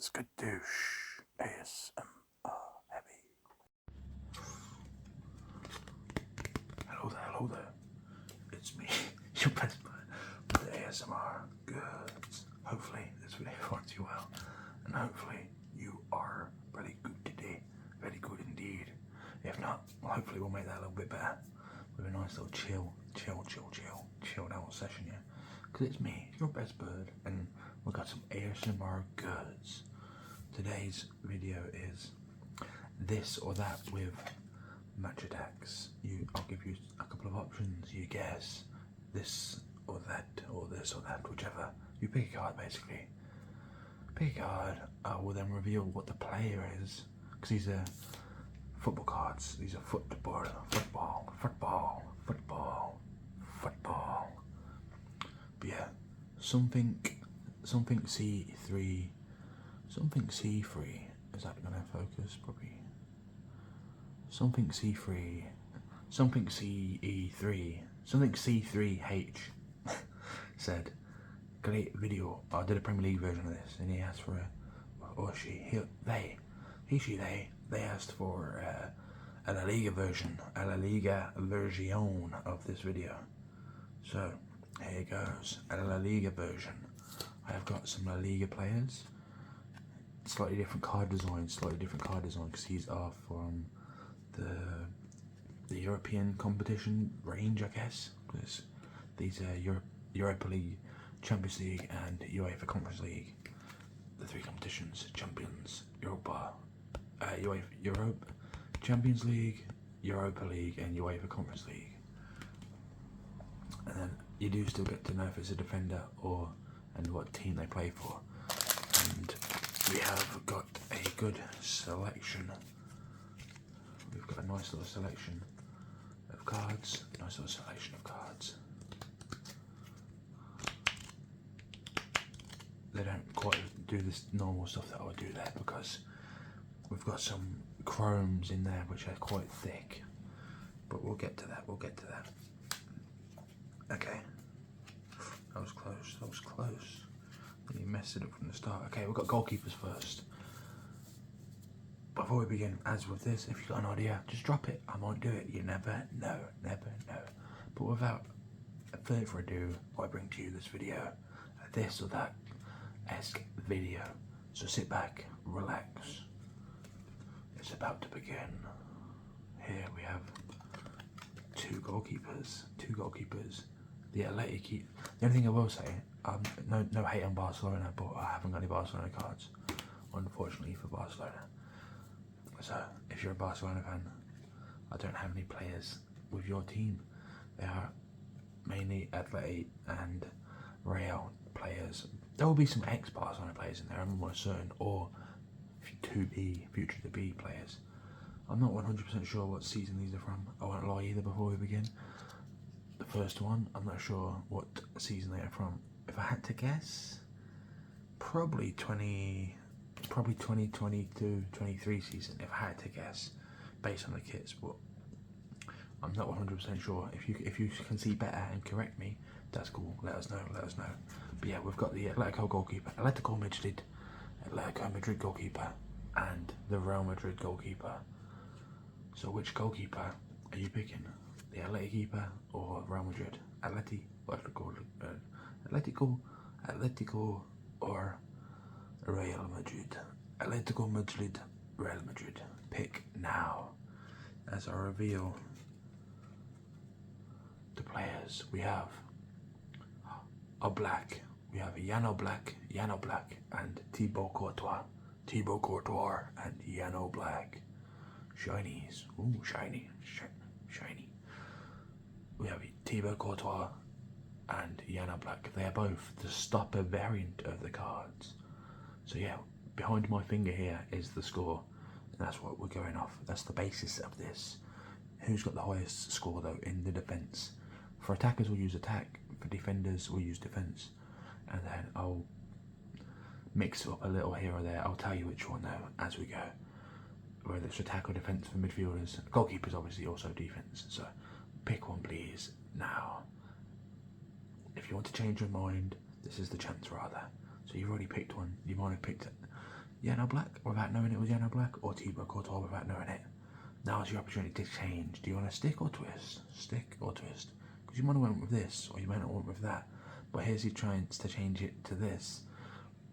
Skadoosh ASMR heavy. Hello there. It's me, your best man with ASMR goods. Hopefully this video finds you well, and hopefully you are very good today. Very good indeed. If not, well, hopefully we'll make that a little bit better with a nice little chilled out session, yeah. Because it's me, your best bird, and we've got some ASMR goods. Today's video is this or that with match attacks. I'll give you a couple of options. You guess this or that, or this or that, whichever. You pick a card basically. Pick a card. I will then reveal what the player is, because these are football cards. These are football. But yeah, something C3. Something C3, is that going to focus? Probably. Something C3, something CE3, something C3H said, great video. I did a Premier League version of this, and he asked for they asked for a La Liga version of this video. So here goes, a La Liga version. I have got some La Liga players. Slightly different card design because these are from the European competition range, I guess. Because these are Europa League, Champions League, and UEFA Conference League. The three competitions: Champions, Europa, Europe, Champions League, Europa League, and UEFA Conference League. And then you do still get to know if it's a defender and what team they play for. And we have got a good selection. We've got a nice little selection of cards. They don't quite do this normal stuff that I would do there, because we've got some chromes in there which are quite thick. But we'll get to that. Okay. That was close. You messed it up from the start. Okay, we've got goalkeepers first. Before we begin, as with this, if you've got an idea, just drop it. I might do it. You never know. But without further ado, I bring to you this video, this or that esque video. So sit back, relax. It's about to begin. Here we have two goalkeepers. The only thing I will say, no hate on Barcelona, but I haven't got any Barcelona cards, unfortunately, for Barcelona. So if you're a Barcelona fan, I don't have any players with your team. They are mainly Athletic and Real players. There will be some ex-Barcelona players in there, I'm almost certain, or future to be players. I'm not 100% sure what season these are from. I won't lie either before we begin. The first one, I'm not sure what season they are from. If I had to guess, probably 2022-23 season, if I had to guess, based on the kits, but I'm not 100% sure. If you can see better and correct me, that's cool. Let us know. But yeah, we've got the Atletico Madrid goalkeeper, and the Real Madrid goalkeeper. So which goalkeeper are you picking? The Atletico keeper or Real Madrid? Atletico or Real Madrid? Atletico Madrid, Real Madrid. Pick now. As I reveal the players, we have Black. We have Yano Black, and Thibaut Courtois, and Yano Black. Shinies. Ooh, shiny. We have Thibaut Courtois and Yano Black. They are both the stopper variant of the cards. So yeah, behind my finger here is the score, and that's what we're going off. That's the basis of this. Who's got the highest score though in the defence? For attackers we'll use attack, for defenders we'll use defence, and then I'll mix it up a little here or there. I'll tell you which one though as we go, whether it's attack or defence for midfielders. Goalkeepers obviously also defence, so pick one please now. If you want to change your mind, this is the chance rather. So you've already picked one. You might have picked Yano Black without knowing it was Yano Black, or Thibaut Courtois without knowing it. Now's your opportunity to change. Do you want to stick or twist? Stick or twist? Because you might have went with this, or you might not went with that. But here's your chance to change it to this,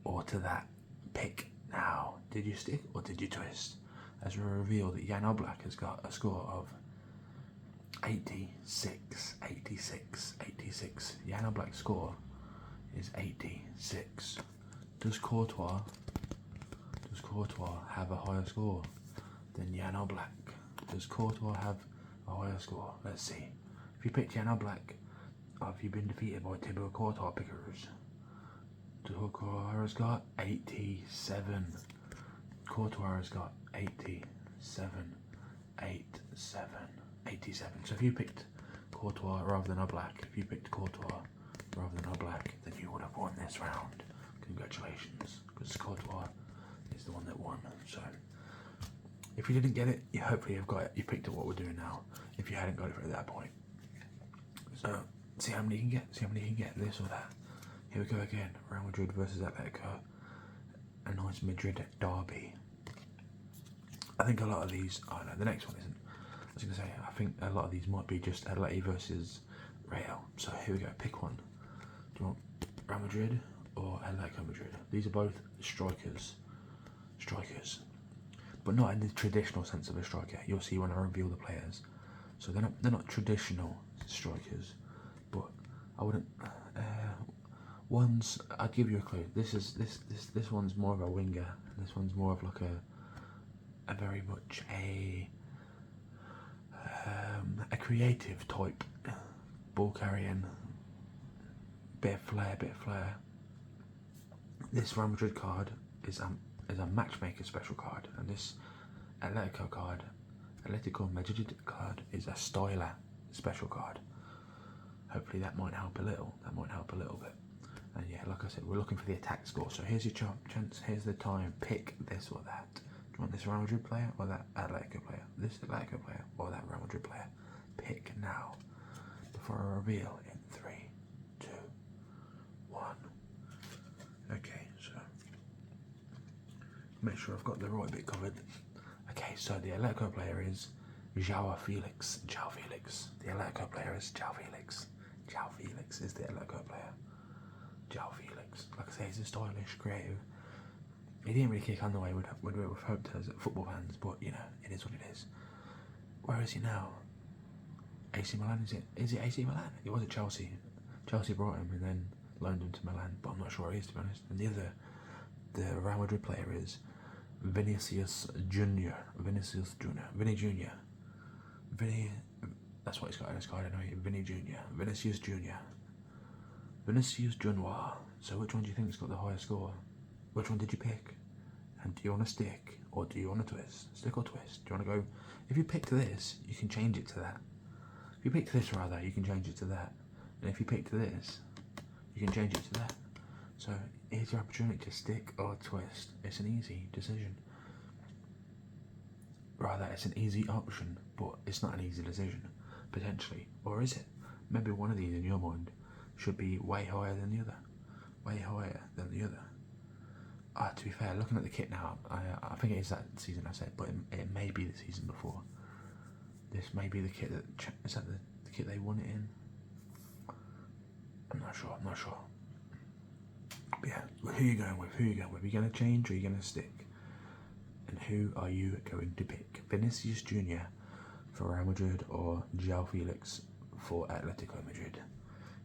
or to that. Pick now. Did you stick or did you twist? As we reveal that Jan Oblak has got a score of 86. Jan Oblak's score is 86. Does Courtois have a higher score than Jan Oblak? Does Courtois have a higher score? Let's see. If you picked Jan Oblak, have you been defeated by Thibaut Courtois pickers? Courtois has got 87. Courtois has got 87. 87. So if you picked Courtois rather than Oblak, then you would have won this round. Congratulations, because Courtois is the one that won. So if you didn't get it, you hopefully have got it. You picked up what we're doing now. If you hadn't got it at that point, so see how many you can get. See how many you can get. This or that. Here we go again. Real Madrid versus Atletico. A nice Madrid derby. I think a lot of these. Oh no, the next one isn't. I was going to say, I think a lot of these might be just Atleti versus Real. So here we go. Pick one. Do you want Real Madrid or Atletico Madrid? These are both strikers, but not in the traditional sense of a striker. You'll see when I reveal the players. So they're not traditional strikers, but I wouldn't. One's, I'd give you a clue. This one's more of a winger. And this one's more of like a very much a creative type, ball carrying, bit of flair. This Real Madrid card is a matchmaker special card, and this Atletico Madrid card is a styler special card. Hopefully that might help a little. Bit. And yeah, like I said, we're looking for the attack score. So here's your chance. Here's the time. Pick this or that. Do you want this Real Madrid player or that Atletico player? This Atletico player or that Real Madrid player? Pick now. Before I reveal in 3, 2, 1. Okay, so make sure I've got the right bit covered. Okay, so the Atletico player is João Felix. The Atletico player is João Felix. João Felix is the Atletico player. João Felix. Like I say, he's a stylish, creative. He didn't really kick on the way we'd have hoped as football fans, but you know, it is what it is. Where is he now? AC Milan, is it? Is it AC Milan? It was at Chelsea. Chelsea brought him and then loaned him to Milan, but I'm not sure where he is, to be honest. And the Real Madrid player is Vinicius Junior. Vinny Junior. That's what he's got on his card anyway. Vinicius Junior. So which one do you think's got the highest score? Which one did you pick? And do you want to stick or do you want to twist? Stick or twist? Do you want to go? If you picked this, you can change it to that. If you picked this rather, you can change it to that. And if you picked this, you can change it to that. So here's your opportunity to stick or twist. It's an easy decision. Rather, it's an easy option, but it's not an easy decision, potentially. Or is it? Maybe one of these in your mind should be way higher than the other. To be fair, looking at the kit now, I think it is that season I said, but it may be the season before. This may be the kit is that the kit they won it in? I'm not sure. But yeah, who are you going with? Are you going to change or are you going to stick? And who are you going to pick? Vinicius Junior for Real Madrid or João Felix for Atletico Madrid?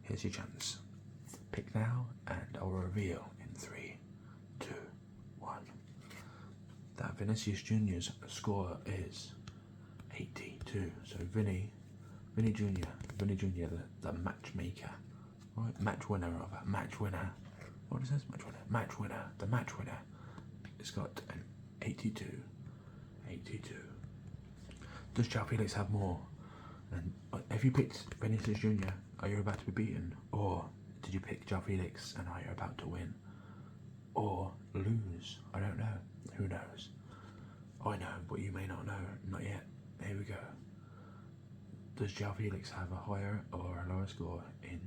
Here's your chance. Pick now and I'll reveal in 3, 2, 1. That Vinicius Junior's score is 82. So Vinny Junior, the matchmaker. Right, match winner. What is this? Match winner. The match winner. It's got an 82. Does João Felix have more? And if you picked Vinicius Junior, are you about to be beaten? Or did you pick João Felix and are you about to win? Or lose? I don't know. Who knows? I know, but you may not know. Not yet. Here we go. Does João Felix have a higher or a lower score in?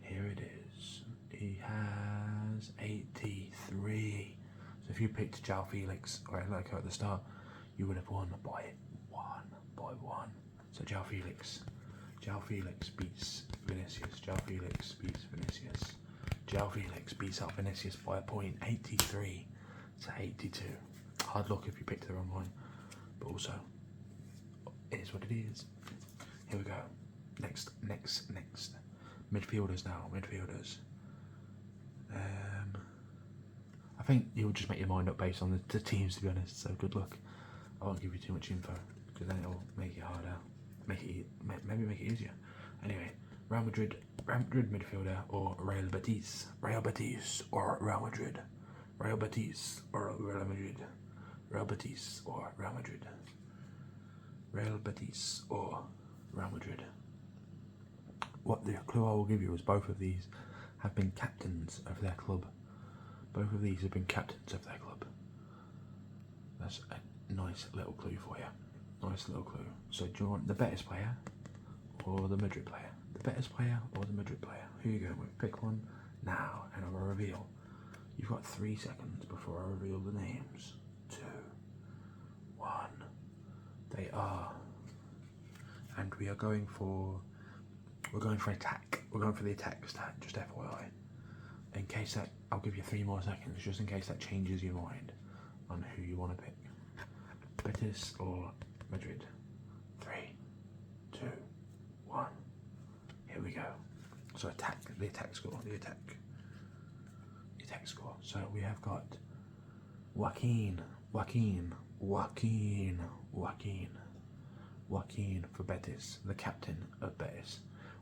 Here it is. He has 83. So if you picked João Felix or Atletico at the start, you would have won by one. So João Felix beats Vinicius. João Felix beats Vinicius. João Felix beats out Vinicius by a point, 83 to 82. Hard luck if you picked the wrong one, but also it is what it is. Here we go. Next. Midfielders now. Midfielders. I think you'll just make your mind up based on the teams, to be honest. So good luck. I won't give you too much info because then it'll make it harder. Maybe make it easier. Anyway, Real Madrid midfielder or Real Betis or Real Madrid. Real Betis or Real Madrid. Real Betis or Real Madrid. Real Betis or Real Madrid. What the clue I will give you is both of these have been captains of their club. Both of these have been captains of their club. That's a nice little clue for you. Nice little clue. So do you want the Betis player or the Madrid player? The Betis player or the Madrid player? Who are you going with? Pick one now and I will reveal. You've got 3 seconds before I reveal the names. 2, 1. They are. And we're going for attack. We're going for the attack stat, just FYI. In case that, I'll give you 3 more seconds, just in case that changes your mind on who you want to pick. Betis or Madrid. 3, 2, 1. Here we go. So the attack score. So we have got Joaquin for Betis, the captain of Betis.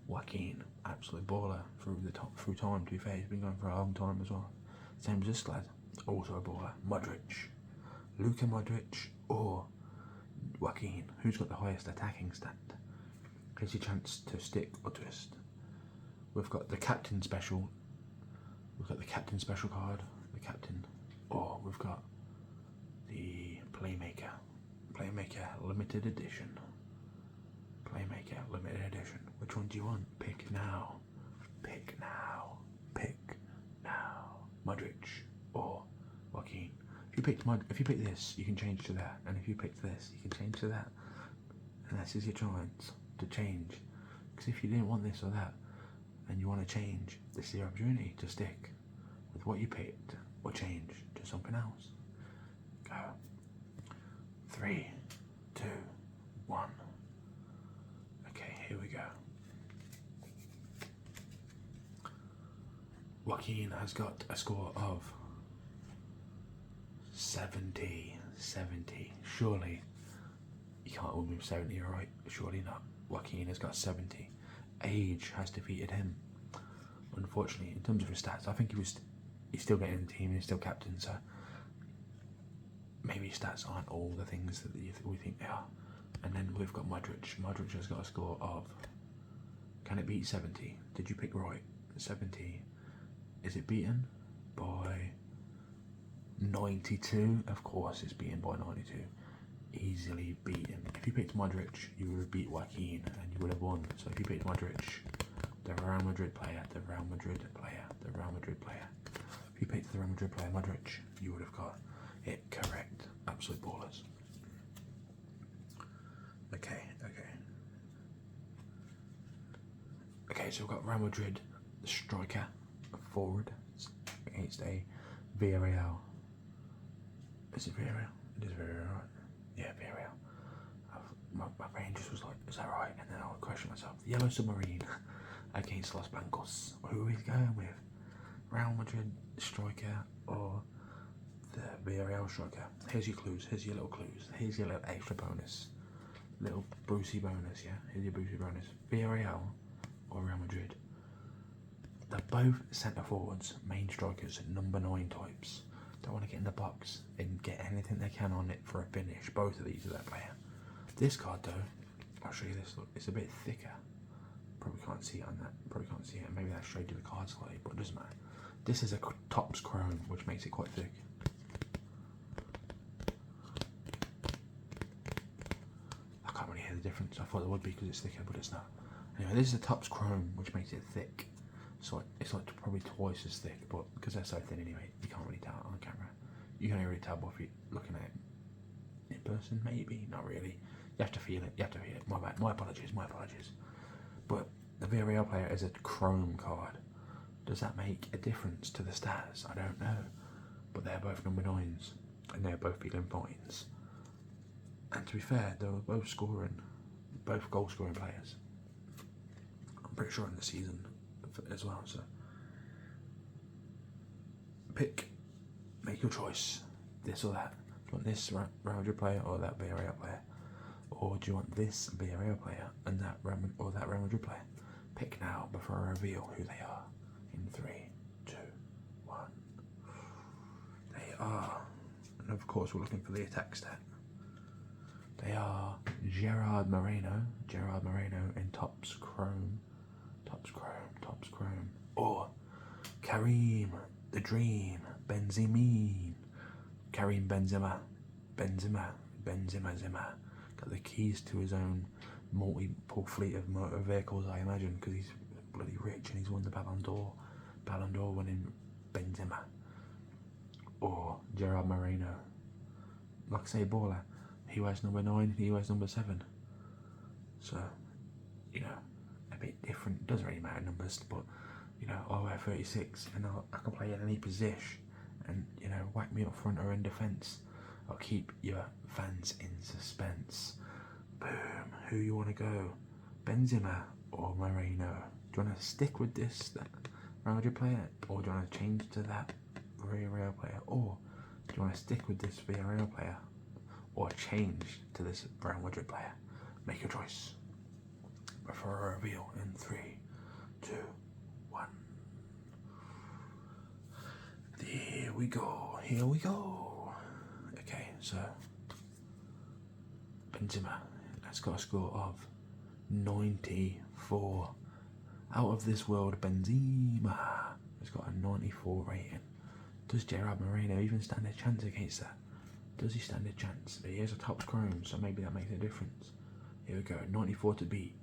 Joaquin, absolute baller through time, to be fair, he's been going for a long time as well. Same as this lad, also a baller. Luka Modric or Joaquin, who's got the highest attacking stat? Here's your chance to stick or twist. We've got the captain special. We've got the captain special card, the captain, or we've got the Playmaker limited edition. Which one do you want? Pick now. Modric or Joaquin. If you pick this, you can change to that, and if you pick this, you can change to that. And this is your chance to change. Because if you didn't want this or that, and you want to change, this is your opportunity to stick with what you picked or change to something else. Go. 3, 2, 1. Okay, here we go. Joaquin has got a score of 70. Surely you can't win with 70, right? Surely not. Joaquin has got 70. Age has defeated him. Unfortunately, in terms of his stats, I think he's still getting in the team and he's still captain, so maybe his stats aren't all the things that we think they are. And then we've got Modric. Modric has got a score of, can it beat 70? Did you pick right? 70. Is it beaten by 92? Of course it's beaten by 92. Easily beaten. If you picked Modric, you would have beat Joaquin and you would have won. So if you picked Modric, the Real Madrid player. If you picked the Real Madrid player, Modric, you would have got it correct. Absolute ballers. Okay, so we've got Real Madrid, the striker, forward, against a Villarreal. Is it Villarreal? It is Villarreal, right? Yeah, Villarreal. My brain just was like, is that right? And then I would question myself. The Yellow Submarine against Los Blancos. Who are we going with? Real Madrid striker or the Villarreal striker? Here's your clues. Here's your little clues. Here's your little extra bonus. Little Brucey bonus, yeah? Here's your Brucey bonus. Villarreal or Real Madrid. They're both centre forwards, main strikers, number 9 types. They want to get in the box and get anything they can on it for a finish. Both of these are that player. This card though, I'll show you this, look, it's a bit thicker. Probably can't see it on that, maybe that showed you the card slightly, but it doesn't matter. This is a Topps Chrome, which makes it quite thick. I can't really hear the difference. I thought it would be because it's thicker, but it's not. Anyway, this is a Topps Chrome, which makes it thick. So it's like probably twice as thick, but because they're so thin anyway, you can't really tell it on the camera. you can't really tell if you're looking at it in person, maybe, not really. You have to feel it, My bad, my apologies. But the Villarreal player is a chrome card. Does that make a difference to the stats? I don't know. But they're both number 9s, and they're both feeling fines. And to be fair, they were both goal scoring players. I'm pretty sure in the season as well, so. Make your choice, this or that. Do you want this Real Madrid player or that Villarreal player? Or do you want this Villarreal player and that Real Madrid player? Pick now before I reveal who they are. In 3, 2, 1. They are, and of course we're looking for the attack stat. They are Gerard Moreno in tops chrome, or Karim the Dream Karim Benzema, got the keys to his own multiple fleet of motor vehicles, I imagine, because he's bloody rich and he's won the Ballon d'Or winning Benzema. Or Gerard Moreno, like I say, baller. He wears number 9, he wears number 7. So, you know, a bit different. Doesn't really matter numbers, but you know, I wear 36 and I can play in any position, and you know, whack me up front or in defence. I'll keep your fans in suspense. Boom. Who you want to go? Benzema or Moreno? Do you want to stick with this Real Madrid player, or do you want to change to that Villarreal player, or do you want to stick with this Villarreal player, or change to this Real Madrid player? Make your choice before I reveal in 3, 2, 1. Here we go. Okay, so Benzema has got a score of 94. Out of this world, Benzema has got a 94 rating. Does Gerard Moreno even stand a chance against that? Does he stand a chance? He has a top chrome, so maybe that makes a difference. Here we go, 94 to beat.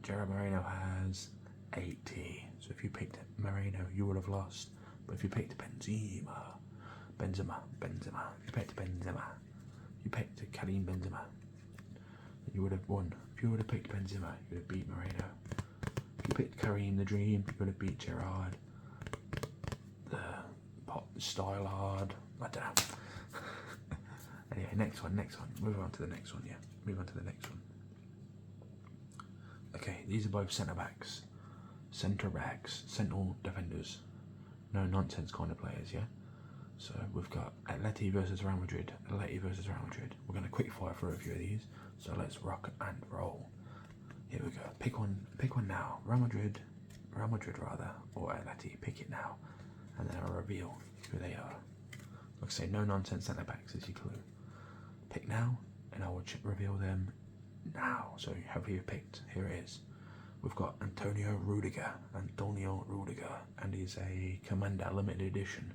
Gerard Moreno has 80. So if you picked Moreno, you would have lost. But if you picked Benzema, you picked Karim Benzema, you would have won. If you would have picked Benzema, you would have beat Moreno. If you picked Karim the Dream, you would have beat Gerard, the pop Stylard. I don't know. Anyway, next one. Move on to the next one. Okay, these are both centre backs, central defenders. No nonsense kind of players, yeah? So we've got Atleti versus Real Madrid. We're going to quick fire through a few of these. So let's rock and roll. Here we go. Pick one now. Real Madrid or Atleti. Pick it now. And then I'll reveal who they are. Like I say, no nonsense centre backs is your clue. Pick now, and I will reveal them now. So whoever you picked, here it is. We've got Antonio Rudiger, and he's a Commander Limited Edition.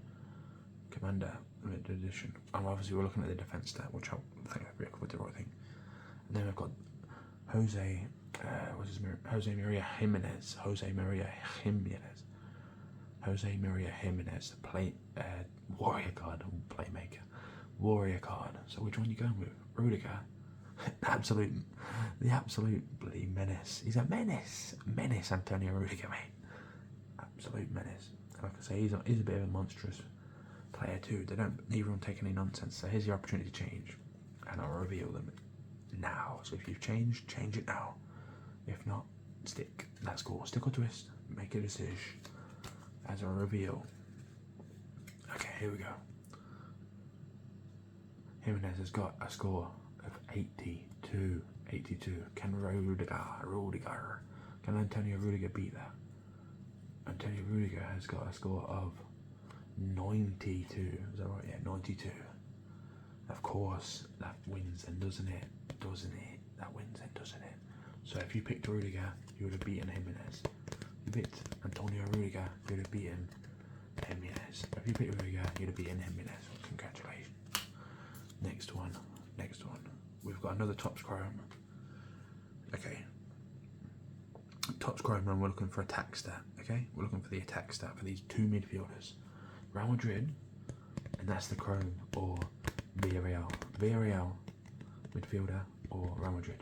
And obviously we're looking at the defence stat, which I think I've covered the right thing. And then we've got Jose Maria Jimenez, warrior card, warrior card. So which one are you going with? Rudiger, the absolute bloody menace. He's a menace, Antonio Rudiger, mate. Absolute menace. Like I say, he's a bit of a monstrous player too. Neither of them take any nonsense. So here's your opportunity to change, and I'll reveal them now. So if you've changed, change it now. If not, stick. That's cool. Stick or twist. Make a decision as I reveal. Okay, here we go. Jimenez has got a score of 82. Can Antonio Rudiger beat that? Antonio Rudiger has got a score of 92. Is that right? Yeah, 92. Of course, that wins then, doesn't it? That wins then, doesn't it? So if you picked Rudiger, you would have beaten Jimenez. If you picked Antonio Rudiger, you would have beaten Jimenez. If you picked Rudiger, you'd have beaten Jimenez. Congratulations. Next one. We've got another Tops Chrome. Okay. Tops Chrome, and we're looking for attack stat. Okay, we're looking for the attack stat for these two midfielders, Real Madrid and that's the Chrome or Villarreal. Villarreal, midfielder, or Real Madrid.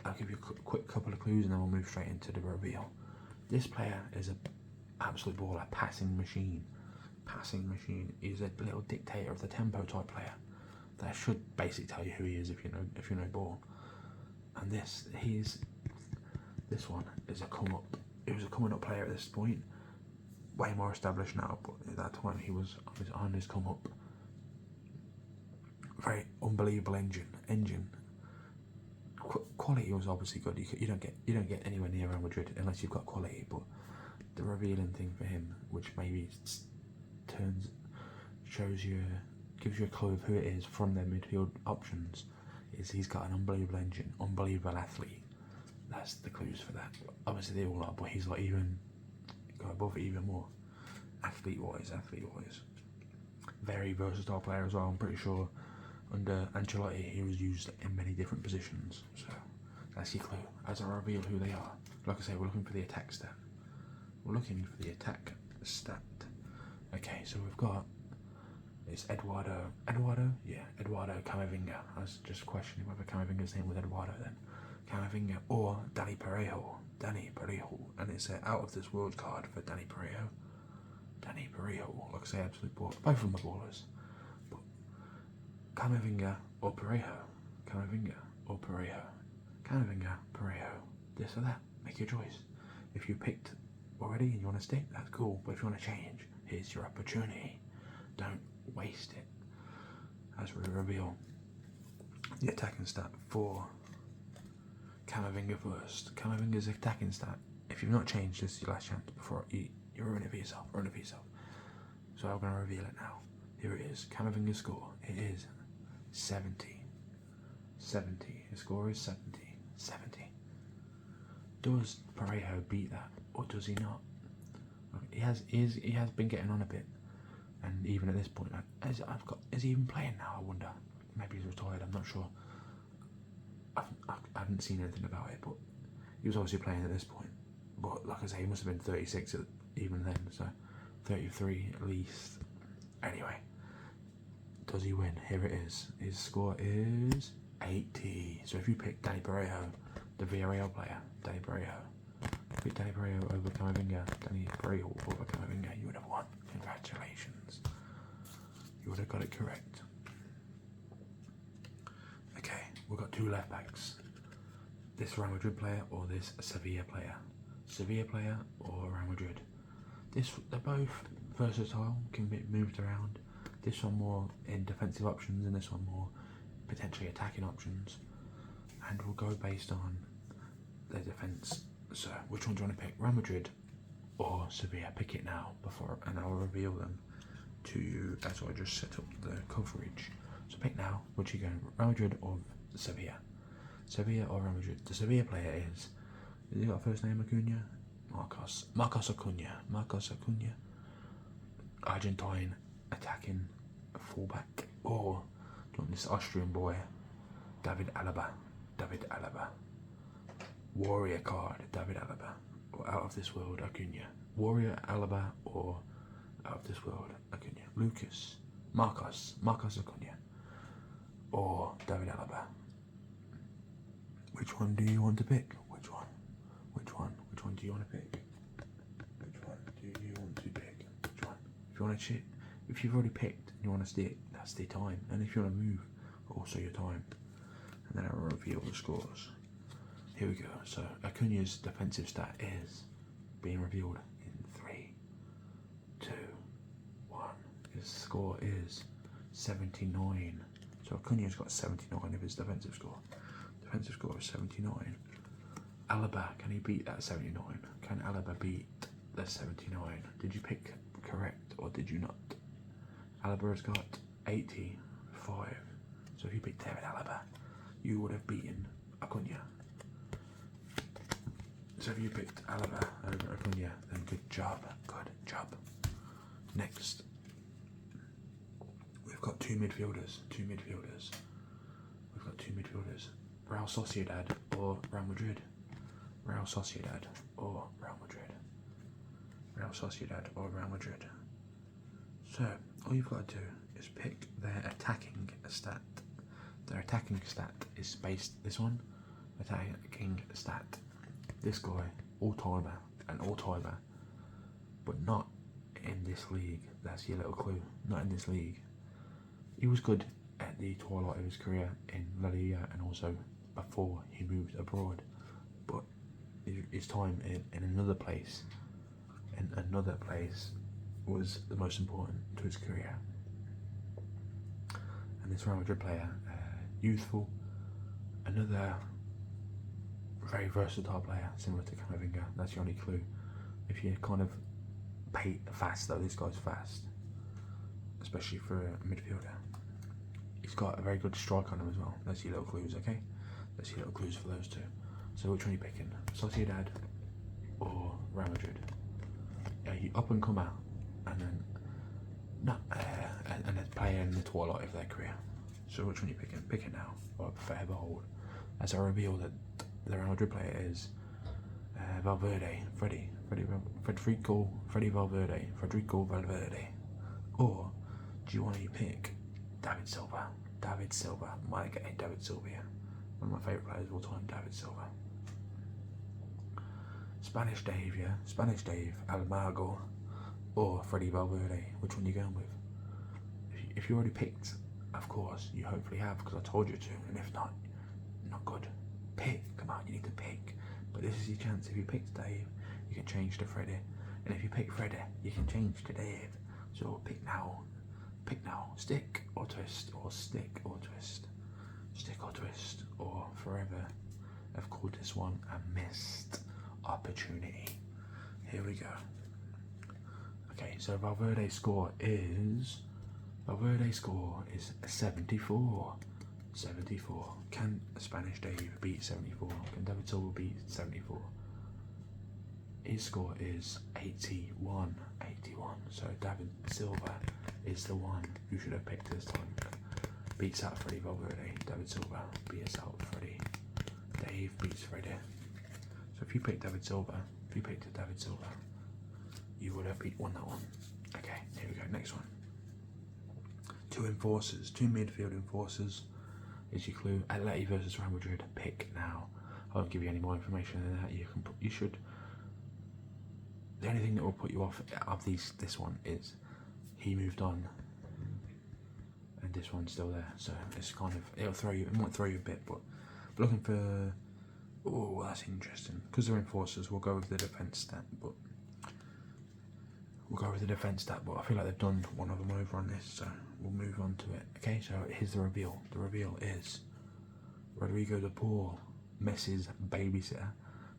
I'll give you a quick couple of clues and then we'll move straight into the reveal. This player is an absolute baller, passing machine. He's a little dictator of the tempo type player. That should basically tell you who he is if you know ball. And this one is a come up. He was a coming up player at this point, way more established now, but at that time he was on his come up. Very unbelievable engine. Quality was obviously good. You don't get anywhere near Real Madrid unless you've got quality. But the revealing thing for him, which maybe gives you a clue of who it is from their midfield options, is he's got an unbelievable engine, unbelievable athlete. That's the clues for that. Obviously they all are, but he's like got above it even more. Athlete wise. Very versatile player as well. I'm pretty sure under Ancelotti he was used in many different positions. So that's your clue. As I reveal who they are, like I say, we're looking for the attack stat. Okay, so we've got, it's Eduardo Camavinga. I was just questioning whether Camavinga's name was Eduardo then. Camavinga or Dani Parejo, and it's an out of this world card for Dani Parejo, like I say, absolute ball. Both of them are ballers, but Camavinga or Parejo, this or that, make your choice. If you picked already and you want to stick, that's cool, but if you want to change, here's your opportunity. Don't waste it. As we reveal the attacking stat for Camavinga first. Camavinga's attacking stat, if you've not changed, this is your last chance before you ruin it for yourself. So I'm going to reveal it now. Here it is. Camavinga's score. It is 70. His score is 70. Does Parejo beat that, or does he not? He has been getting on a bit, and even at this point, is he even playing now? I wonder. Maybe he's retired. I'm not sure. I haven't seen anything about it, but he was obviously playing at this point. But like I say, he must have been 36 even then, so 33 at least. Anyway, does he win? Here it is. His score is 80. So if you pick Dani Parejo, the Villarreal player, Dani Parejo over Camavinga, you would have won. Congratulations. You would have got it correct. Okay, we've got two left backs. This Real Madrid player or this Sevilla player. Or Real Madrid. They're both versatile, can be moved around. This one more in defensive options and this one more potentially attacking options. And we'll go based on their defence. So which one do you want to pick? Real Madrid or Sevilla? Pick it now and I'll reveal them to you as I just set up the coverage. So pick now, which are you going? Real Madrid or Sevilla? Sevilla or Real Madrid? The Sevilla player is he got a first name Acuna? Marcos Acuna. Argentine attacking fullback. Or do you want this Austrian boy? David Alaba. Warrior card, David Alaba. Or out of this world Acuna. Warrior Alaba or out of this world Acuna. Marcos Acuna. Or David Alaba. Which one do you want to pick? Which one do you want to pick? If you want to cheat, if you've already picked and you want to stick, that's the time. And if you want to move, also your time. And then I'll reveal the scores. Here we go. So Acuna's defensive stat is being revealed in 3, 2, 1. His score is 79. So Acuna's got 79 of his defensive score. Defensive score is 79. Alaba, can he beat that 79? Can Alaba beat the 79? Did you pick correct or did you not? Alaba has got 85. So if you picked David Alaba, you would have beaten Acuna. So if you picked Alaba over Acuna, then good job. Next, we've got two midfielders. Real Sociedad or Real Madrid. So all you've got to do is pick their attacking stat. Their attacking stat is based this one. Attacking stat. This guy, all-timer, an all-timer, but not in this league. That's your little clue. Not in this league. He was good at the twilight of his career in La Liga and also before he moved abroad. But his time in another place, was the most important to his career. And this Real Madrid player, youthful, another very versatile player, similar to Camavinga. That's your only clue. If you kind of pay fast, though, this guy's fast, especially for a midfielder. He's got a very good strike on him as well. That's your little clues, okay? That's your little clues for those two. So which one are you picking? Sociedad or Real Madrid? Yeah, you up and come out, and then and then play in the twilight of their career. So which one are you picking? Pick it now, or forever hold. As I reveal that the Real Madrid player is Federico Valverde. Or do you want to pick David Silva? Might get David Silva here. One of my favourite players of all time, David Silva. Spanish Dave, Almagro, or Freddy Valverde. Which one are you going with? If you already picked, of course, you hopefully have, because I told you to, and if not, not good. Pick, come on, you need to pick. But this is your chance. If you pick Dave, you can change to Freddy, and if you pick Freddy, you can change to Dave. So pick now, stick or twist, or stick or twist, or forever. I've called this one a missed opportunity. Here we go. Okay, so Valverde's score is 74. 74. Can Spanish Dave beat 74? Can David Silva beat 74? His score is 81. So David Silva is the one you should have picked this time. Beats out Freddy Valverde. David Silva beats out Freddy. Dave beats Freddy. So if you picked David Silva, you would have won that one. Okay, here we go. Next one. Two midfield enforcers is your clue. Atleti versus Real Madrid. Pick now. I won't give you any more information than that. You should. The only thing that will put you off of this one is he moved on, and this one's still there. So it's kind of it might throw you a bit, but looking for. Oh, that's interesting. Because they're enforcers, we'll go with the defense stat, but I feel like they've done one of them over on this, so we'll move on to it. Okay, so here's the reveal. The reveal is Rodrigo de Paul, Messi's babysitter,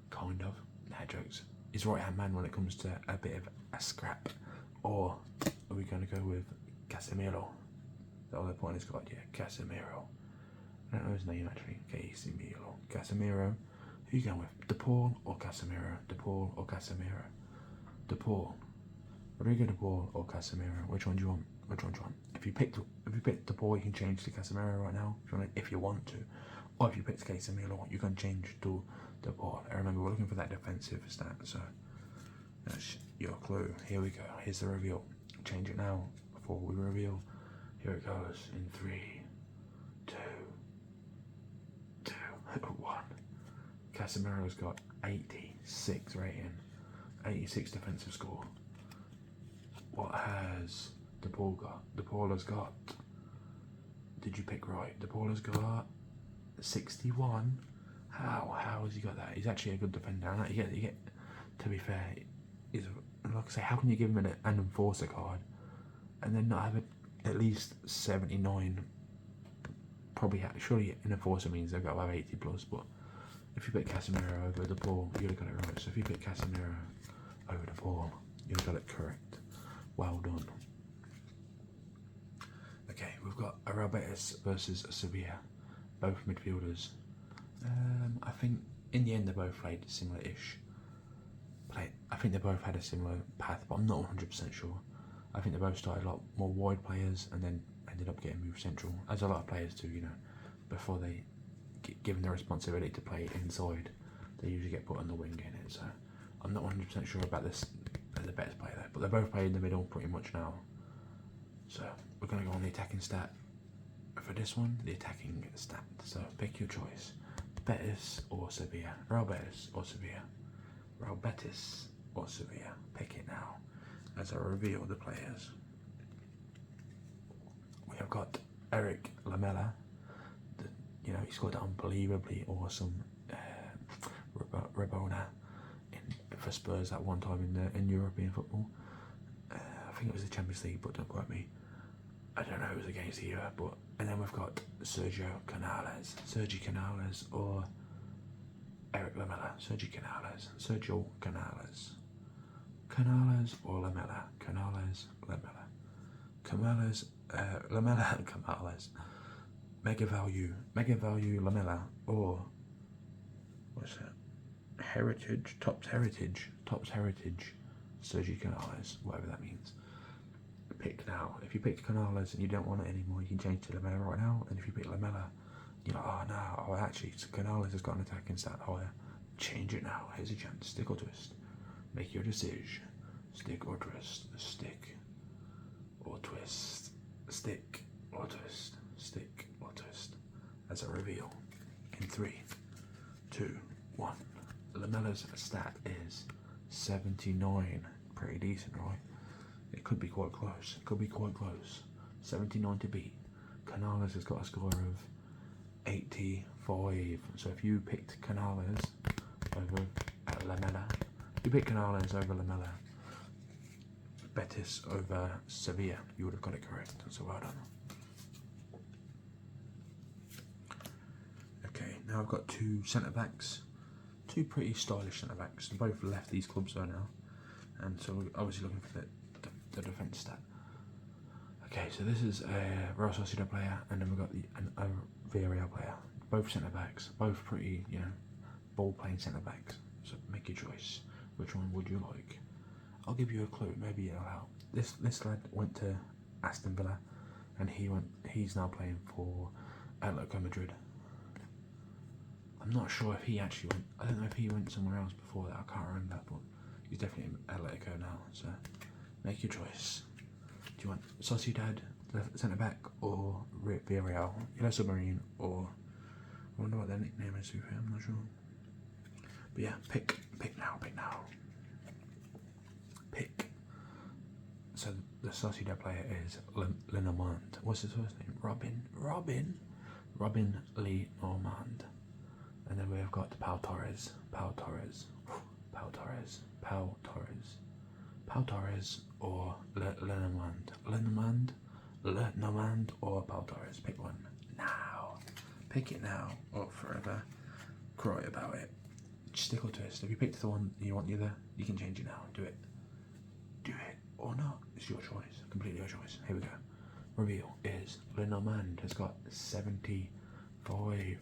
kind of. Nah, jokes. His right-hand man when it comes to a bit of a scrap. Or are we going to go with Casemiro? The other point is called, yeah, Casemiro. I don't know his name actually. Casemiro. Who are you going with? De Paul or Casemiro? De Paul or Casemiro? De Paul. Rodrigo De Paul or Casemiro? Which one do you want? If you picked De Paul, you can change to Casemiro right now. If you want to. Or if you picked Casemiro, you can change to De Paul. I remember we're looking for that defensive stat, so that's your clue. Here we go. Here's the reveal. Change it now before we reveal. Here it goes in 3, 2, 1. Casemiro's got 86 rating, 86 defensive score. What has De Paul got? De Paul has got. Did you pick right? De Paul has got 61. How has he got that? He's actually a good defender. And you get. To be fair, like I say, how can you give him an enforcer card and then not have it at least 79? Surely an enforcer means they've got to have 80 plus. But if you pick Casemiro over De Paul, you'd have got it right. So if you pick Casemiro over De Paul, you'd have got it correct. Well done. Okay, we've got a Real Betis versus a Sevilla, both midfielders. I think in the end they both played similar-ish. I think they both had a similar path, but I'm not 100% sure. I think they both started a lot more wide players and then ended up getting moved central, as a lot of players do, before they get given the responsibility to play inside, they usually get put on the wing in it. So I'm not 100% sure about this as the Betis player there, but they both play in the middle pretty much now. So we're going to go on the attacking stat for this one, the attacking stat. So pick your choice, Betis or Sevilla, Real Betis or Sevilla, Real Betis or Sevilla. Pick it now as I reveal the players. We have got Eric Lamela. You know, he scored an unbelievably awesome Rabona for Spurs at one time in European football. I think it was the Champions League, but don't quote me. I don't know who it was against either. And then we've got Sergio Canales or Eric Lamela. Sergio Canales or Lamela. Canales. Mega value Lamela or what's that? Tops heritage, Sergio Canales, whatever that means. Pick now. If you pick Canales and you don't want it anymore, you can change to Lamela right now. And if you pick Lamela, you're like, oh no, actually Canales has got an attacking stat higher. Change it now. Here's a chance. Stick or twist. Make your decision. Stick or twist. Stick or twist. Stick or twist. Stick or twist. As a reveal. In 3, 2, 1. Lamela's stat is 79. Pretty decent, right? It could be quite close. 79 to beat. Canales has got a score of 85. So if you picked Canales over Lamela, you picked Canales over Lamela, Betis over Sevilla, you would have got it correct. So well done. Okay, now I've got two centre backs. Two pretty stylish centre backs. They both left these clubs though now, and so we're obviously looking for the defence stat. Okay, so this is a Real Sociedad player, and then we've got a Villarreal player. Both centre backs, both pretty, you know, ball playing centre backs. So make your choice. Which one would you like? I'll give you a clue. Maybe it'll help. This lad went to Aston Villa, and he's now playing for Atletico Madrid. I'm not sure if he actually went. I don't know if he went somewhere else before that. I can't remember, but he's definitely in Atletico now. So make your choice. Do you want Sociedad, the centre back, or Villarreal, Liga Submarine, or I wonder what their nickname is. I'm not sure. But yeah, pick now. Pick. So the Sociedad player is Lenormand. What's his first name? Robin Lee Normand. And then we've got Pau Torres, or Lenormand or Pau Torres. Pick one now. Pick it now or forever cry about it. Stick or twist. If you picked the one you want the other, you can change it now. Do it or not. It's your choice. Completely your choice. Here we go. Reveal is Lenormand has got 75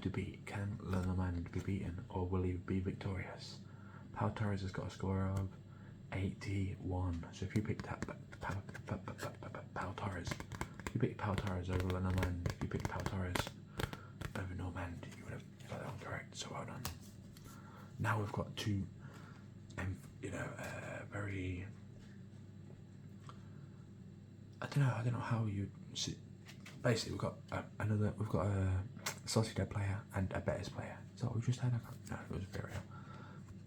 to beat. Can Lenormand be beaten, or will he be victorious? Pau Torres has got a score of 81. So if you picked that Pau Torres, if you picked Pau Torres over Lenormand, if you picked Pau Torres over Normand, you would have got that one correct. So well done. Now we've got two, very. I don't know how you. Basically, we've got a Sociedad player and a Betis player. Is that what we just had? No, it was Villarreal.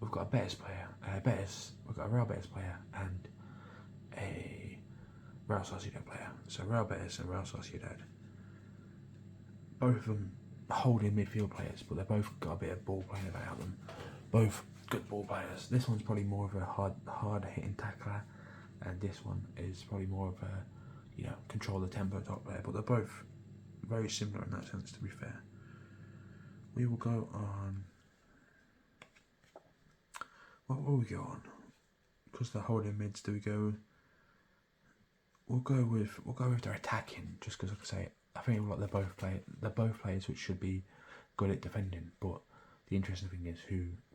We've got a Betis player, we've got a Real Betis player and a Real Sociedad player. So Real Betis and Real Sociedad, both of them holding midfield players, but they've both got a bit of ball playing about them. Both good ball players. This one's probably more of a hard hitting tackler, and this one is probably more of a, control the tempo top player, but they're both very similar in that sense, to be fair. We will go on. What will we go on? Because they're holding mids, do we go? We'll go with their attacking, just because, like I say, I think they're both players which should be good at defending. But the interesting thing is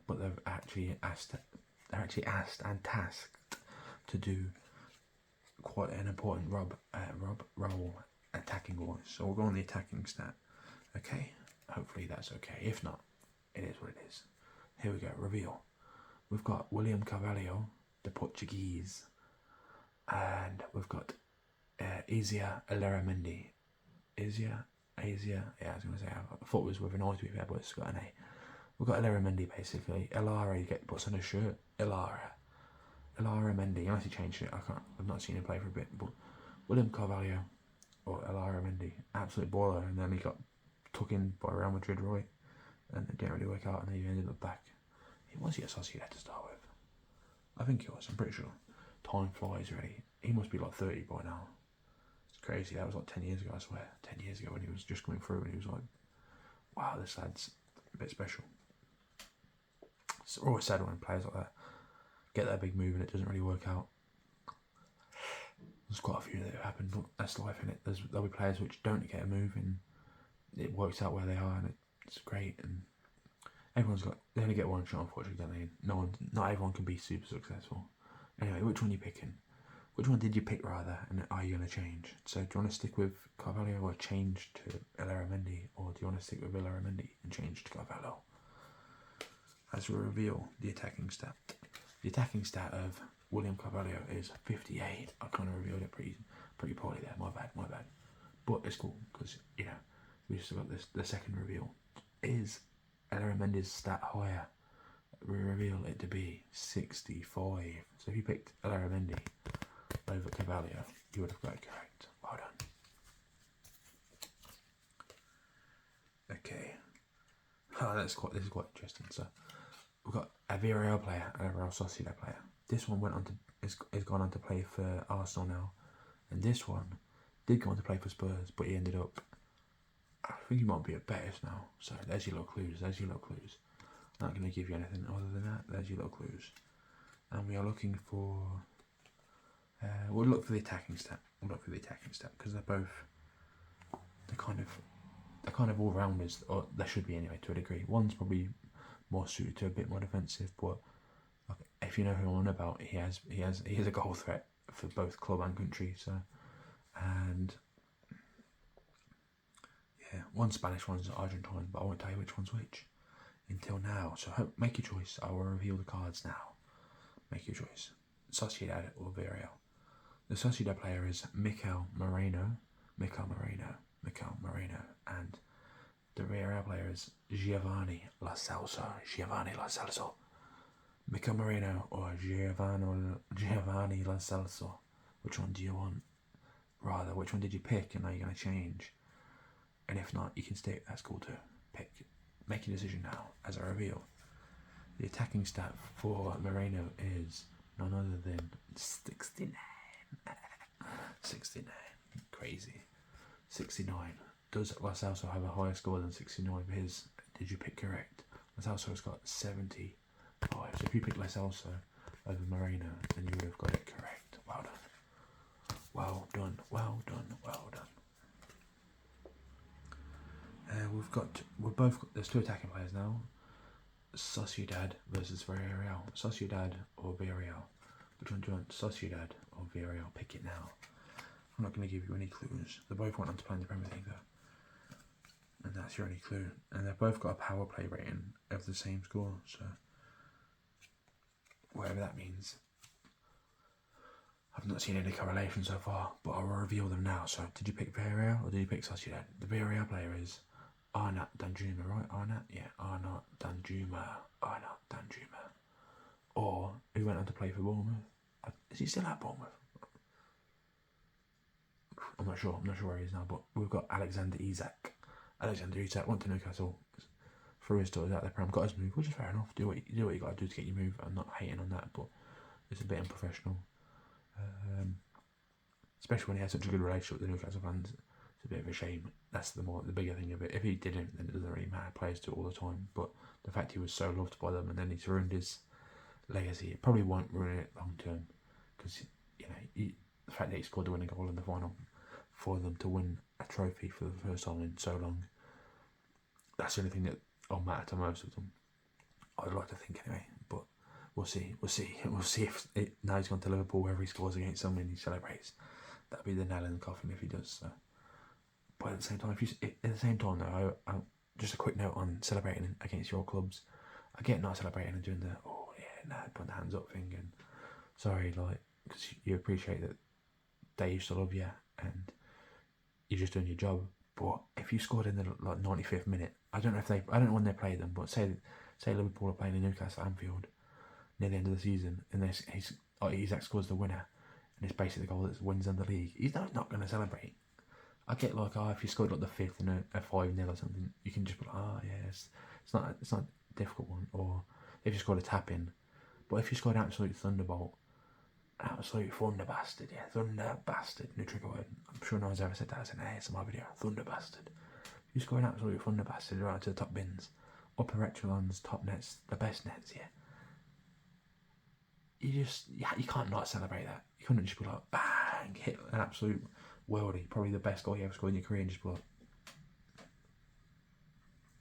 they're actually asked and tasked to do quite an important role attacking wise. So we'll go on the attacking stat. Okay, hopefully that's okay. If not, it is what it is. Here we go. Reveal. We've got William Carvalho, the Portuguese, And we've got Asia Elleramendi. Asia, yeah, I was going to say, I thought it was with an I to be fair, but it's got an A. We've got Elleramendi basically. Elara, puts on a shirt. Elara Mendy, unless he changed it, I've not seen him play for a bit, but William Carvalho, or Elara Mendy, absolute baller, and then he got took in by Real Madrid, right, and it didn't really work out, and then he ended up back. Was he at Sociedad to start with? I think he was, I'm pretty sure. Time flies, really. He must be like 30 by now. It's crazy, that was like 10 years ago, I swear. 10 years ago when he was just coming through, and he was like, wow, this lad's a bit special. It's always sad when players like that get that big move and it doesn't really work out. There's quite a few that have happened, but that's life, innit? There'll be players which don't get a move and it works out where they are, and it's great. And they only get one shot, unfortunately, don't they? Not everyone can be super successful. Anyway, which one are you picking? Which one did you pick rather, and are you going to change? So do you want to stick with Carvalho or change to Elleramendi, or do you want to stick with Elleramendi and change to Carvalho? As we reveal the attacking stat. The attacking stat of William Carvalho is 58. I kind of revealed it pretty poorly there. My bad. But it's cool because we just got the second reveal. Is Elleramendi's stat higher? We reveal it to be 65. So if you picked Elleramendi over Carvalho, you would have got it correct. Well done. Okay. This is quite interesting. So we've got a Villarreal player and a Real Sociedad player. This one is gone on to play for Arsenal now, and this one did go on to play for Spurs, but he ended up, I think he might be at Betis now. So there's your little clues. I'm not going to give you anything other than that. There's your little clues. And we are looking for. We'll look for the attacking stat. Because they're kind of all rounders, or they should be anyway to a degree. One's probably more suited to a bit more defensive, but if you know who I'm on about, he is a goal threat for both club and country. So, and yeah, one's Spanish, one's Argentine, but I won't tell you which one's which until now. So make your choice. I will reveal the cards now. Make your choice. Sociedad or Villarreal. The Sociedad player is Mikel Moreno, and the Villarreal player is Giovanni Lo Celso. Mikel Moreno or Giovanni Lo Celso. Which one do you want? Rather, which one did you pick, and are you going to change? And if not, you can stick. That's cool too. Make your decision now as I reveal. The attacking stat for Moreno is none other than 69. 69. Crazy. 69. Does Lo Celso have a higher score than 69 for his? Did you pick correct? Lo Celso's got 75. So if you pick Lo Celso over Moreno, then you would have got it correct. Well done. There's two attacking players now. Sociedad versus Villarreal. Sociedad or Villarreal. Which one do you want? Sociedad or Villarreal? Pick it now. I'm not going to give you any clues. They both went on to play in the Premier League though. And that's your only clue. And they've both got a power play rating of the same score. So, whatever that means. I've not seen any correlation so far, but I'll reveal them now. So, did you pick Villarreal or did you pick Sociedad? The Villarreal player is Arnat Danjuma, right? Arnat Danjuma. Or, who went on to play for Bournemouth? Is he still at Bournemouth? I'm not sure where he is now, but we've got Alexander Isak. Went to Newcastle, threw his tours out the Prem, got his move, which is fair enough. Do what you got to do to get your move. I'm not hating on that, but it's a bit unprofessional. Especially when he has such a good relationship with the Newcastle fans. It's a bit of a shame. That's the bigger thing of it. If he didn't, then it doesn't really matter. Players do it all the time, but the fact he was so loved by them and then he's ruined his legacy, it probably won't ruin it long term, because the fact that he scored the winning goal in the final for them to win a trophy for the first time in so long, that's the only thing that will matter to most of them. I'd like to think anyway, but we'll see if now he's gone to Liverpool, wherever he scores against someone and he celebrates. That'll be the nail in the coffin if he does. So. But at the same time, though, just a quick note on celebrating against your clubs. I get not celebrating and doing the putting the hands up thing, and sorry, because you appreciate that they used to love you and you're just doing your job. But if you scored in the 95th minute, I don't know when they play them, but say Liverpool are playing in Newcastle at Anfield near the end of the season, and Isak scores the winner, and it's basically the goal that wins them the league. He's not going to celebrate. I get like, if you scored like the 5th and a 5-0 or something, you can just be like, yeah, it's not a difficult one. Or if you scored a tap in, but if you scored an absolute thunderbolt, an absolute thunder bastard, yeah, thunder bastard, new trigger word. I'm sure no one's ever said that as an ASMR video. Thunder bastard. If you score an absolute thunder bastard right to the top bins, upper echelons, top nets, the best nets, yeah. You can't not celebrate that. You couldn't just be like, bang, hit an absolute worldie, probably the best goal you ever scored in your career, and just be like,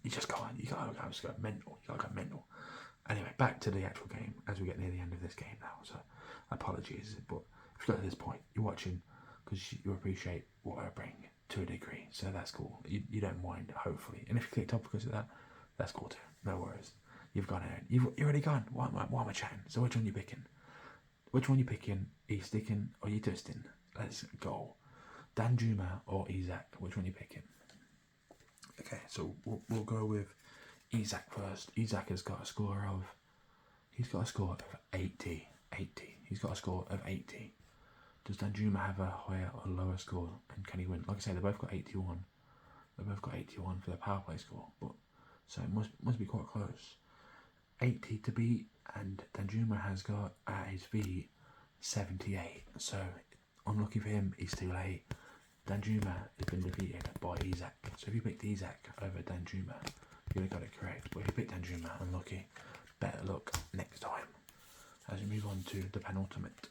you just can't. You gotta go mental. You gotta go mental. Anyway, back to the actual game as we get near the end of this game now. So, apologies, but if you got to this point, you're watching because you appreciate what I bring to a degree. So that's cool. You don't mind, hopefully. And if you clicked off because of that, that's cool too. No worries. You've gone out. You've already gone. Why am I chatting? So which one are you picking? Which one are you picking? Are you sticking or are you twisting? Let's go. Danjuma or Isak? Which one are you picking? Okay, so we'll go with Isak first. Isak has got a score of 80. He's got a score of 80. Does Danjuma have a higher or lower score? And can he win? Like I say, they both got 81. They both got 81 for the power play score, but so it must be quite close. 80 to beat, and Danjuma has got at his feet 78. So unlucky for him, he's too late. Danjuma has been defeated by Isak. So if you picked Isak over Danjuma, you would have got it correct. But if you picked Danjuma, unlucky. Better luck next time. As we move on to the penultimate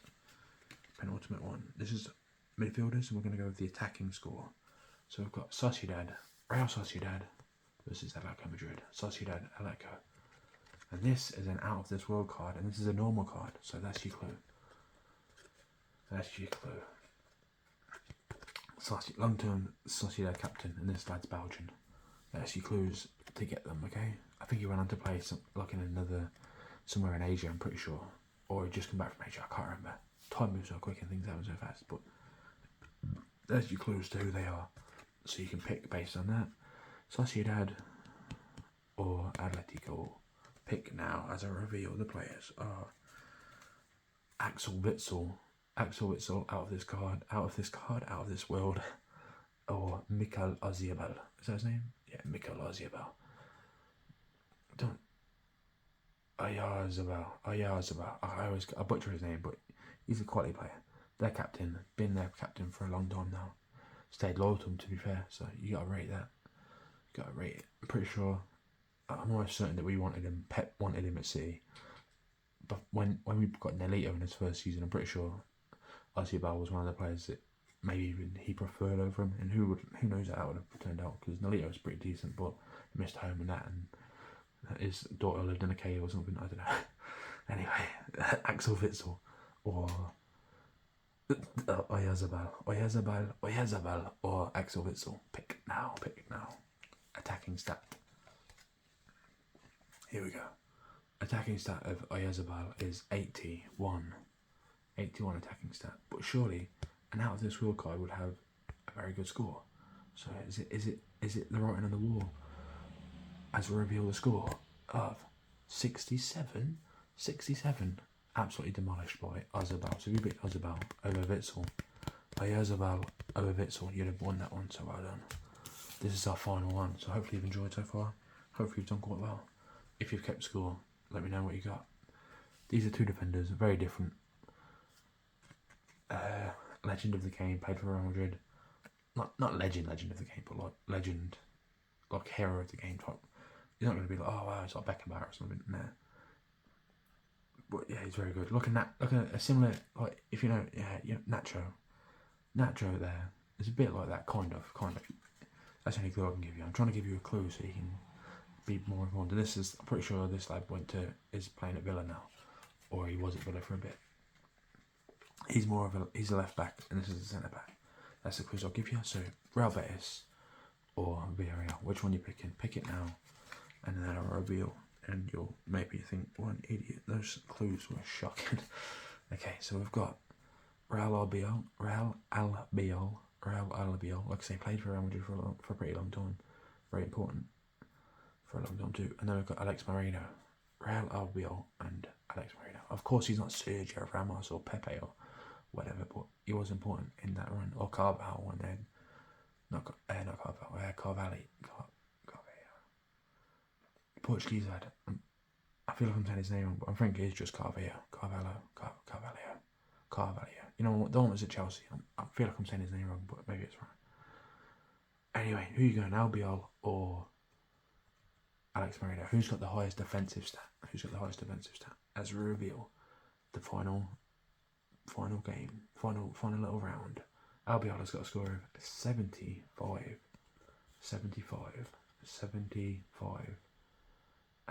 one. This is midfielders, and we're going to go with the attacking score. So we've got Real Sociedad versus Atletico Madrid. Sociedad, Atletico. And this is an out of this world card, and this is a normal card, so that's your clue. Long-term Sociedad captain, and this lad's Belgian. That's your clues to get them, okay? I think he went on to play somewhere in Asia, I'm pretty sure. Or he just come back from Asia, I can't remember. Time moves so quick and things happen so fast, but there's your clues to who they are. So you can pick based on that. Sociedad or Atletico. Pick now as I reveal the players are Axel Witsel, out of this card, out of this world, or Mikel Oyarzabal. Is that his name? Yeah, Mikel Oyarzabal. Oyarzabal. I butcher his name, but he's a quality player. Their captain, been their captain for a long time now. Stayed loyal to him, to be fair, so you gotta rate that. You gotta rate it. I'm pretty sure, I'm almost certain that we wanted him, Pep wanted him at City. But when we got Nelito in his first season, I'm pretty sure Oyarzabal was one of the players that maybe even he preferred over him. And who knows how that would have turned out, because Nelito was pretty decent, but he missed home and that, and his daughter lived in a cave or something, I don't know. Anyway, Axel Witsel or Oyarzabal or Axel Witsel. Pick now. Attacking stat. Here we go. Attacking stat of Oyarzabal is 81. 81 attacking stat. But surely an out of this world card would have a very good score. So is it the writing on the wall? As we reveal the score of 67. Absolutely demolished by Oyarzabal. So if you picked Oyarzabal over Witsel, Oyarzabal over Witsel, you'd have won that one, so well done. This is our final one, so hopefully you've enjoyed so far. Hopefully you've done quite well. If you've kept score, let me know what you got. These are two defenders, very different. Legend of the game, played for Real Madrid. Not legend of the game, but like legend, like hero of the game type. You're not going to be like, oh wow, it's like Beckenbauer or something. Nah. But yeah, he's very good. Look at a similar, like, if you know, Nacho there. It's a bit like that, kind of. That's the only clue I can give you. I'm trying to give you a clue so you can be more informed. And I'm pretty sure this lad is playing at Villa now, or he was at Villa for a bit. He's a left back, and this is a centre back. That's the quiz I'll give you. So Real Betis or Villarreal, which one you picking? Pick it now, and then I'll reveal. And you'll maybe think, what an idiot, those clues were shocking. Okay, so we've got Albiol, like I say, played for Real Madrid for a pretty long time. Very important for a long time too. And then we've got Alex Moreno, Real Albiol and Alex Moreno. Of course, he's not Sergio Ramos or Pepe or whatever, but he was important in that run. Or Carvalho, and then Carvalho. Portuguese lad. I feel like I'm saying his name wrong, but I think it's just Carvalho. You know what? The one was at Chelsea. I feel like I'm saying his name wrong, but maybe it's right. Anyway, who are you going, Albiol or Alex Moreno? Who's got the highest defensive stat? As we reveal the final game, final little round. Albiol has got a score of 75,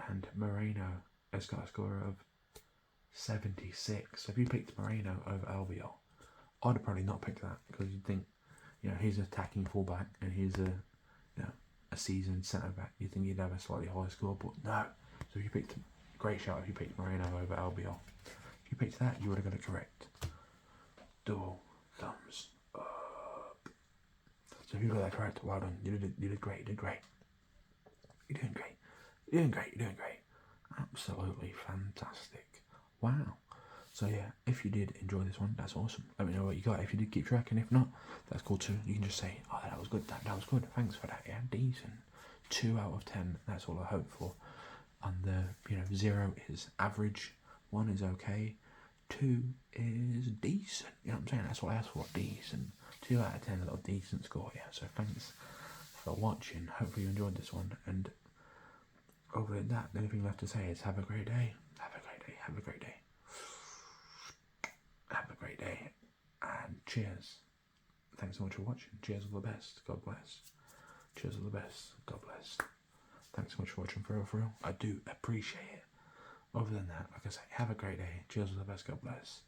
and Moreno has got a score of 76. So if you picked Moreno over Albiol, I'd have probably not picked that, because you'd think, he's an attacking fullback and he's a seasoned centre back. You think he'd have a slightly higher score, but no. So if you picked, great shout if you picked Moreno over Albiol. If you picked that, you would have got it correct. Double thumbs up. So if you got that correct, well done. You did great. You're doing great. Absolutely fantastic. Wow. So yeah, if you did enjoy this one, that's awesome. Let me know what you got. If you did, keep track, and if not, that's cool too. You can just say, oh, that was good, that was good. Thanks for that. Yeah, decent. 2 out of 10. That's all I hope for. And the 0 is average, 1 is okay, 2 is decent. You know what I'm saying? That's what I asked for, decent. 2 out of 10, a little decent score. Yeah. So thanks for watching. Hopefully you enjoyed this one. And other than that, the only thing left to say is have a great day. Have a great day. And cheers. Thanks so much for watching. Cheers, all the best. God bless. Cheers, all the best. God bless. Thanks so much for watching, for real. I do appreciate it. Other than that, like I say, have a great day. Cheers, all the best. God bless.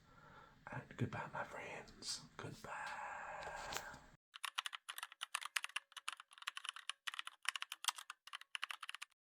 And goodbye, my friends. Goodbye.